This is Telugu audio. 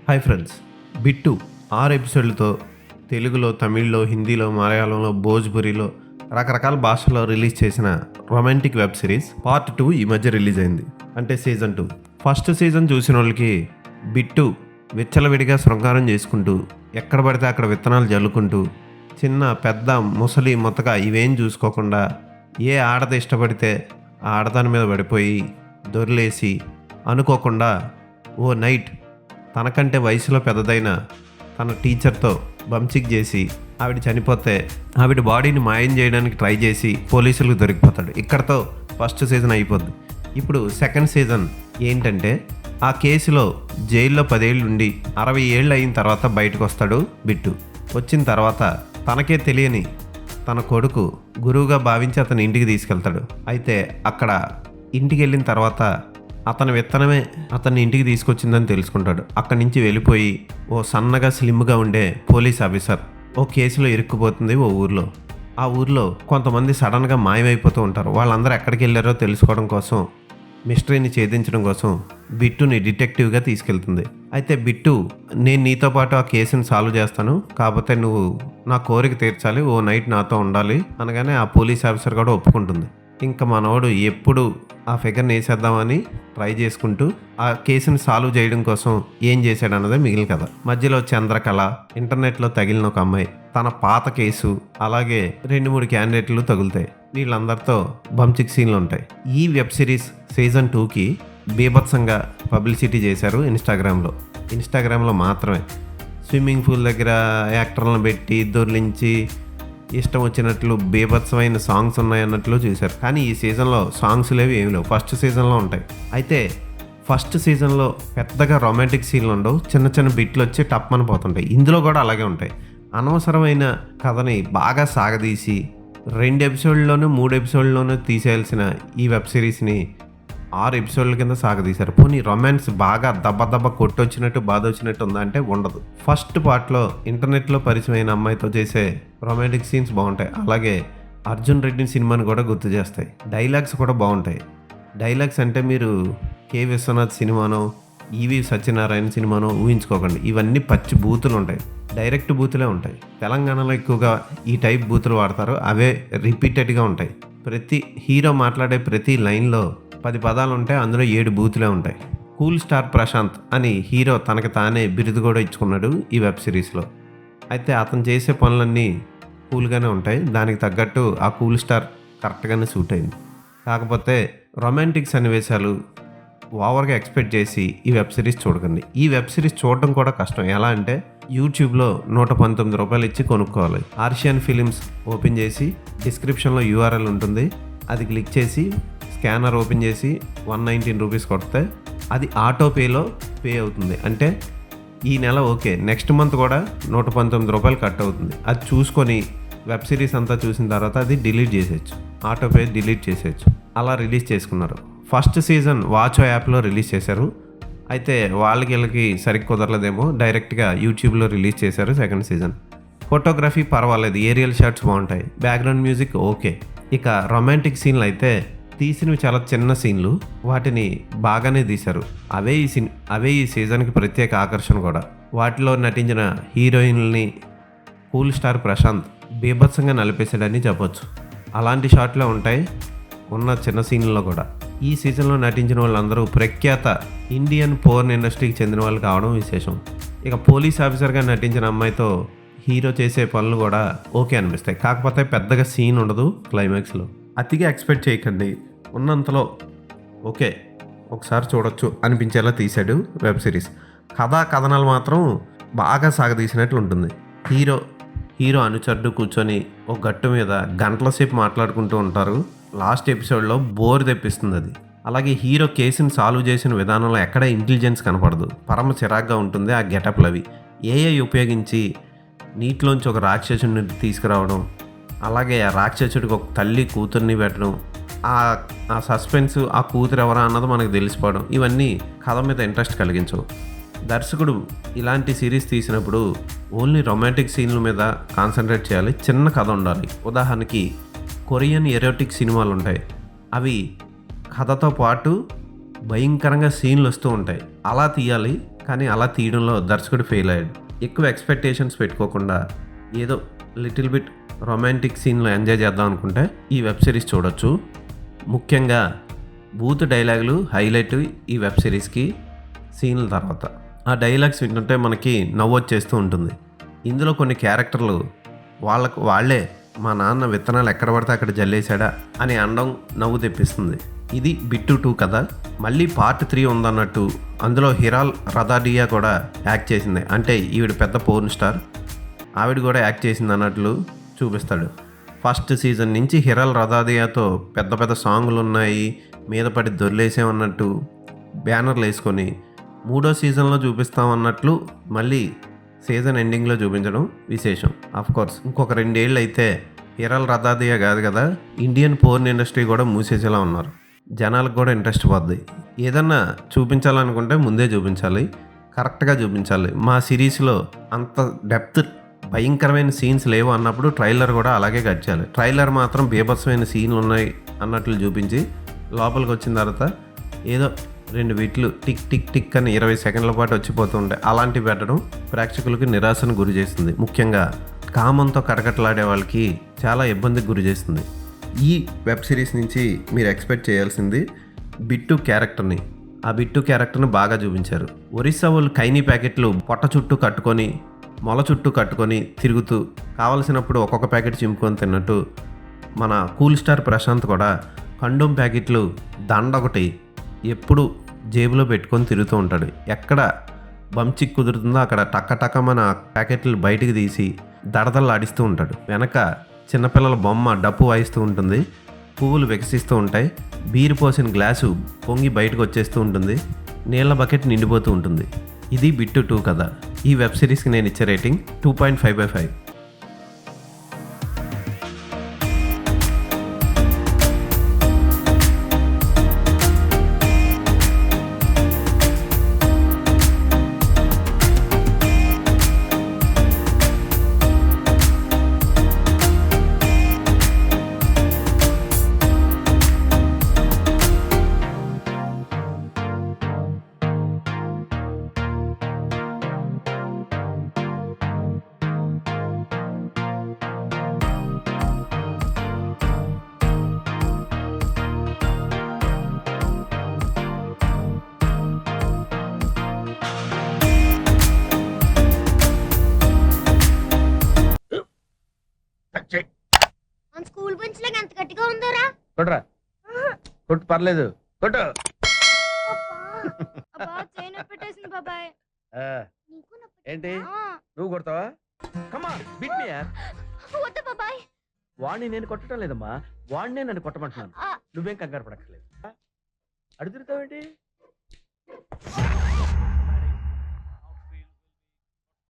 హాయ్ ఫ్రెండ్స్, బిట్టు 6 ఎపిసోడ్లతో తెలుగులో, తమిళ్లో, హిందీలో, మలయాళంలో, భోజ్పురిలో రకరకాల భాషల్లో రిలీజ్ చేసిన రొమాంటిక్ వెబ్ సిరీస్ పార్ట్ 2 ఈ మధ్య రిలీజ్ అయింది. అంటే సీజన్ 2. ఫస్ట్ సీజన్ చూసిన వాళ్ళకి బిట్టు విచ్చలవిడిగా శృంగారం చేసుకుంటూ ఎక్కడ పడితే అక్కడ విత్తనాలు జల్లుకుంటూ చిన్న పెద్ద ముసలి మొత్తగా ఇవేం చూసుకోకుండా ఏ ఆడది ఇష్టపడితే ఆ ఆడదాని మీద పడిపోయి దొరిలేసి అనుకోకుండా ఓ నైట్ తనకంటే వయసులో పెద్దదైన తన టీచర్తో బంచిక్ చేసి ఆవిడ చనిపోతే ఆవిడ బాడీని మాయం చేయడానికి ట్రై చేసి పోలీసులకు దొరికిపోతాడు. ఇక్కడతో ఫస్ట్ సీజన్ అయిపోద్ది. ఇప్పుడు సెకండ్ సీజన్ ఏంటంటే ఆ కేసులో జైల్లో 10 ఏళ్ళు ఉండి 60 ఏళ్ళు అయిన తర్వాత బయటకు వస్తాడు బిట్టు. వచ్చిన తర్వాత తనకే తెలియని తన కొడుకు గురువుగా భావించి అతని ఇంటికి తీసుకెళ్తాడు. అయితే అక్కడ ఇంటికి వెళ్ళిన తర్వాత అతని విత్తనమే అతన్ని ఇంటికి తీసుకొచ్చిందని తెలుసుకుంటాడు. అక్కడి నుంచి వెళ్ళిపోయి ఓ సన్నగా స్లిమ్గా ఉండే పోలీస్ ఆఫీసర్ ఓ కేసులో ఇరుక్కుపోతుంది ఓ ఊర్లో. ఆ ఊర్లో కొంతమంది సడన్గా మాయమైపోతూ ఉంటారు. వాళ్ళందరూ ఎక్కడికి వెళ్ళారో తెలుసుకోవడం కోసం, మిస్టరీని ఛేదించడం కోసం బిట్టుని డిటెక్టివ్గా తీసుకెళ్తుంది. అయితే బిట్టు, నేను నీతో పాటు ఆ కేసుని సాల్వ్ చేస్తాను, కాకపోతే నువ్వు నా కోరిక తీర్చాలి, ఓ నైట్ నాతో ఉండాలి అనగానే ఆ పోలీస్ ఆఫీసర్ కూడా ఒప్పుకుంటుంది. ఇంకా మనోడు ఎప్పుడు ఆ ఫిగర్ని వేసేద్దామని ట్రై చేసుకుంటూ ఆ కేసుని సాల్వ్ చేయడం కోసం ఏం చేశాడు అన్నదే మిగిలిన కథ. మధ్యలో చంద్రకళ, ఇంటర్నెట్లో తగిలిన ఒక అమ్మాయి, తన పాత కేసు, అలాగే 2-3 క్యాండిడేట్లు తగులుతాయి. వీళ్ళందరితో బంచిక్ సీన్లు ఉంటాయి. ఈ వెబ్ సిరీస్ సీజన్ 2కి బీభత్సంగా పబ్లిసిటీ చేశారు ఇన్స్టాగ్రామ్లో మాత్రమే. స్విమ్మింగ్ పూల్ దగ్గర యాక్టర్లను పెట్టి దొర్లించి ఇష్టం వచ్చినట్లు బీభత్సమైన సాంగ్స్ ఉన్నాయన్నట్లు చూశారు. కానీ ఈ సీజన్లో సాంగ్స్ లేవు, ఏమి లేవు. ఫస్ట్ సీజన్లో ఉంటాయి. అయితే ఫస్ట్ సీజన్లో పెద్దగా రొమాంటిక్ సీన్లు ఉండవు, చిన్న చిన్న బిట్లు వచ్చి టప్మని పోతుంటాయి. ఇందులో కూడా అలాగే ఉంటాయి. అనవసరమైన కథని బాగా సాగదీసి 2 ఎపిసోడ్లోనూ 3 ఎపిసోడ్లోనూ తీసేయాల్సిన ఈ వెబ్ సిరీస్ని 6 ఎపిసోడ్ల కింద సాగదీశారు. పోనీ రొమాన్స్ బాగా దెబ్బ కొట్టొచ్చినట్టు బాధ వచ్చినట్టు ఉందా అంటే ఉండదు. ఫస్ట్ పార్ట్లో ఇంటర్నెట్లో పరిచయమైన అమ్మాయితో చేసే రొమాంటిక్ సీన్స్ బాగుంటాయి. అలాగే అర్జున్ రెడ్డి సినిమాని కూడా గుర్తు చేస్తాయి. డైలాగ్స్ కూడా బాగుంటాయి. డైలాగ్స్ అంటే మీరు కె విశ్వనాథ్ సినిమానో, ఈవి సత్యనారాయణ సినిమానో ఊహించుకోకండి. ఇవన్నీ పచ్చి బూతులు ఉంటాయి, డైరెక్ట్ బూతులే ఉంటాయి. తెలంగాణలో ఎక్కువగా ఈ టైప్ బూతులు వాడతారు. అవే రిపీటెడ్గా ఉంటాయి. ప్రతి హీరో మాట్లాడే ప్రతి లైన్లో 10 పదాలు ఉంటాయి, అందులో 7 బూతులే ఉంటాయి. కూల్ స్టార్ ప్రశాంత్ అని హీరో తనకి తానే బిరుదు కూడా ఇచ్చుకున్నాడు ఈ వెబ్ సిరీస్లో. అయితే అతను చేసే పనులన్నీ కూల్గానే ఉంటాయి. దానికి తగ్గట్టు ఆ కూల్ స్టార్ కరెక్ట్గానే సూట్ అయింది. కాకపోతే రొమాంటిక్ సన్నివేశాలు ఓవర్గా ఎక్స్పెక్ట్ చేసి ఈ వెబ్ సిరీస్ చూడకండి. ఈ వెబ్ సిరీస్ చూడడం కూడా కష్టం. ఎలా అంటే యూట్యూబ్లో 119 రూపాయలు ఇచ్చి కొనుక్కోవాలి. ఆర్షియన్ ఫిలిమ్స్ ఓపెన్ చేసి డిస్క్రిప్షన్లో URL ఉంటుంది, అది క్లిక్ చేసి స్కానర్ ఓపెన్ చేసి 119 రూపీస్ కొడితే అది ఆటో పేలో పే అవుతుంది. అంటే ఈ నెల ఓకే, నెక్స్ట్ మంత్ కూడా 119 రూపాయలు కట్ అవుతుంది. అది చూసుకొని వెబ్ సిరీస్ అంతా చూసిన తర్వాత అది డిలీట్ చేసేయచ్చు, ఆటో పే డిలీట్ చేసేయచ్చు. అలా రిలీజ్ చేసుకున్నారు. ఫస్ట్ సీజన్ వాచో యాప్లో రిలీజ్ చేశారు. అయితే వీళ్ళకి సరిగ్గా కుదరలేదేమో, డైరెక్ట్గా యూట్యూబ్లో రిలీజ్ చేశారు సెకండ్ సీజన్. ఫోటోగ్రఫీ పర్వాలేదు, ఏరియల్ షాట్స్ బాగుంటాయి, బ్యాక్గ్రౌండ్ మ్యూజిక్ ఓకే. ఇక రొమాంటిక్ సీన్లు అయితే తీసినవి చాలా చిన్న సీన్లు, వాటిని బాగానే తీశారు. అవే ఈ సీజన్కి ప్రత్యేక ఆకర్షణ కూడా. వాటిలో నటించిన హీరోయిన్లని కూల్ స్టార్ ప్రశాంత్ బీభత్సంగా నలిపేశాడని చెప్పొచ్చు. అలాంటి షాట్లే ఉంటాయి ఉన్న చిన్న సీన్లలో కూడా. ఈ సీజన్లో నటించిన వాళ్ళందరూ ప్రఖ్యాత ఇండియన్ పోర్న్ ఇండస్ట్రీకి చెందిన వాళ్ళు కావడం విశేషం. ఇక పోలీస్ ఆఫీసర్గా నటించిన అమ్మాయితో హీరో చేసే పనులు కూడా ఓకే అనిపిస్తాయి. కాకపోతే పెద్దగా సీన్ ఉండదు క్లైమాక్స్లో. అతిగా ఎక్స్పెక్ట్ చేయకండి, ఉన్నంతలో ఓకే ఒకసారి చూడొచ్చు అనిపించేలా తీశాడు వెబ్ సిరీస్. కథనాలు మాత్రం బాగా సాగదీసినట్లు ఉంటుంది. హీరో అనుచరుడు కూర్చొని ఒక గట్టు మీద గంటల సేపు మాట్లాడుకుంటూ ఉంటారు. లాస్ట్ ఎపిసోడ్లో బోర్ తెప్పిస్తుంది అది. అలాగే హీరో కేసుని సాల్వ్ చేసిన విధానంలో ఎక్కడ ఇంటెలిజెన్స్ కనపడదు, పరమ చిరాగ్గా ఉంటుంది ఆ గెటప్లు. అవి ఏఐ ఉపయోగించి నీటిలోంచి ఒక రాక్షసుని తీసుకురావడం, అలాగే ఆ రాక్షసుడికి ఒక తల్లి కూతుర్ని పెట్టడం, ఆ సస్పెన్స్, ఆ కూతురు ఎవరా అన్నది మనకు తెలిసిపోవడం, ఇవన్నీ కథ మీద ఇంట్రెస్ట్ కలిగించవు. దర్శకుడు ఇలాంటి సిరీస్ తీసినప్పుడు ఓన్లీ రొమాంటిక్ సీన్ల మీద కాన్సన్ట్రేట్ చేయాలి, చిన్న కథ ఉండాలి. ఉదాహరణకి కొరియన్ ఎరోటిక్ సినిమాలు ఉంటాయి, అవి కథతో పాటు భయంకరంగా సీన్లు వస్తూ ఉంటాయి. అలా తీయాలి. కానీ అలా తీయడంలో దర్శకుడు ఫెయిల్ అయ్యాడు. ఎక్కువ ఎక్స్పెక్టేషన్స్ పెట్టుకోకుండా ఏదో లిటిల్ బిట్ రొమాంటిక్ సీన్లో ఎంజాయ్ చేద్దాం అనుకుంటే ఈ వెబ్ సిరీస్ చూడొచ్చు. ముఖ్యంగా బూత్ డైలాగులు హైలైట్ ఈ వెబ్ సిరీస్కి. సీన్ల తర్వాత ఆ డైలాగ్స్ వింటుంటే మనకి నవ్వు వచ్చేస్తూ ఉంటుంది. ఇందులో కొన్ని క్యారెక్టర్లు వాళ్ళే మా నాన్న విత్తనాలు ఎక్కడ పడితే అక్కడ జల్లేశాడా అని అనడం నవ్వు తెప్పిస్తుంది. ఇది బిట్టు 2 కథ. మళ్ళీ పార్ట్ 3 ఉందన్నట్టు అందులో హిరాల్ రదాడియా కూడా యాక్ట్ చేసింది. అంటే ఈవిడ పెద్ద పోర్న్ స్టార్, ఆవిడ కూడా యాక్ట్ చేసింది అన్నట్లు చూపిస్తాడు. ఫస్ట్ సీజన్ నుంచి హిరాల్ రదాడియాతో పెద్ద పెద్ద సాంగులు ఉన్నాయి, మీద పడి దొర్లేసామన్నట్టు బ్యానర్లు వేసుకొని 3వ సీజన్లో చూపిస్తామన్నట్లు మళ్ళీ సీజన్ ఎండింగ్లో చూపించడం విశేషం. కోర్స్ ఇంకొక 2 ఏళ్ళు అయితే హిరాల్ రదాడియా కాదు కదా, ఇండియన్ పోర్న్ ఇండస్ట్రీ కూడా మూసేసేలా ఉన్నారు. జనాలకు కూడా ఇంట్రెస్ట్ పోద్ది. ఏదన్నా చూపించాలనుకుంటే ముందే చూపించాలి, కరెక్ట్గా చూపించాలి. మా సిరీస్లో అంత డెప్త్ భయంకరమైన సీన్స్ లేవు అన్నప్పుడు ట్రైలర్ కూడా అలాగే కట్ చేయాలి. ట్రైలర్ మాత్రం బీభత్సమైన సీన్లు ఉన్నాయి అన్నట్లు చూపించి లోపలికి వచ్చిన తర్వాత ఏదో 2 బిట్లు టిక్ టిక్ టిక్ అని 20 సెకండ్ల పాటు వచ్చిపోతూ ఉంటాయి. అలాంటివి పెట్టడం ప్రేక్షకులకి నిరాశను గురి చేస్తుంది. ముఖ్యంగా కామంతో కటకటలాడే వాళ్ళకి చాలా ఇబ్బందికి గురి చేస్తుంది. ఈ వెబ్ సిరీస్ నుంచి మీరు ఎక్స్పెక్ట్ చేయాల్సింది బిట్టు క్యారెక్టర్ని. ఆ బిట్టు క్యారెక్టర్ని బాగా చూపించారు. ఒరిస్సా వాళ్ళు కైనీ ప్యాకెట్లు పొట్ట చుట్టూ కట్టుకొని మొల చుట్టూ కట్టుకొని తిరుగుతూ కావలసినప్పుడు ఒక్కొక్క ప్యాకెట్ చింపుకొని తిన్నట్టు మన కూల్ స్టార్ ప్రశాంత్ కూడా కండోమ్ ప్యాకెట్లు దండొకటి ఎప్పుడు జేబులో పెట్టుకొని తిరుగుతూ ఉంటాడు. ఎక్కడ బంచిక్ కుదురుతుందో అక్కడ టక్కటక్కమని ఆ ప్యాకెట్లు బయటికి తీసి దడదల్లాడిస్తూ ఉంటాడు. వెనక చిన్నపిల్లల బొమ్మ డప్పు వాయిస్తూ ఉంటుంది, పువ్వులు వికసిస్తూ ఉంటాయి, బీరు పోసిన గ్లాసు పొంగి బయటకు వచ్చేస్తూ ఉంటుంది, నీళ్ళ బకెట్ నిండిపోతూ ఉంటుంది. ఇది బిట్టు 2 కథ. ఈ వెబ్ సిరీస్కి నేను ఇచ్చే రేటింగ్ 2.5/5. మన స్కూల్ బెంచ్ లాగా ఎంత గట్టిగా ఉందోరా. కొట్రా, కొట్టు, పర్లేదు, కొట్టు. అబ్బా చైన్ పెట్టేసింది బాబాయ్. నీకు నొప్పి ఏంటి నువ్వు కొడతావా? కమా బిట్ మీ యార్. వద్దు బాబాయ్. వాణ్ణి నేను కొట్టడం లేదమ్మా, వాణ్ణే నన్ను కొట్టమంటున్నాను. ఆ. నువ్వేం కంగారు పడక్కర్లేదు. అడుగుతావేంటి?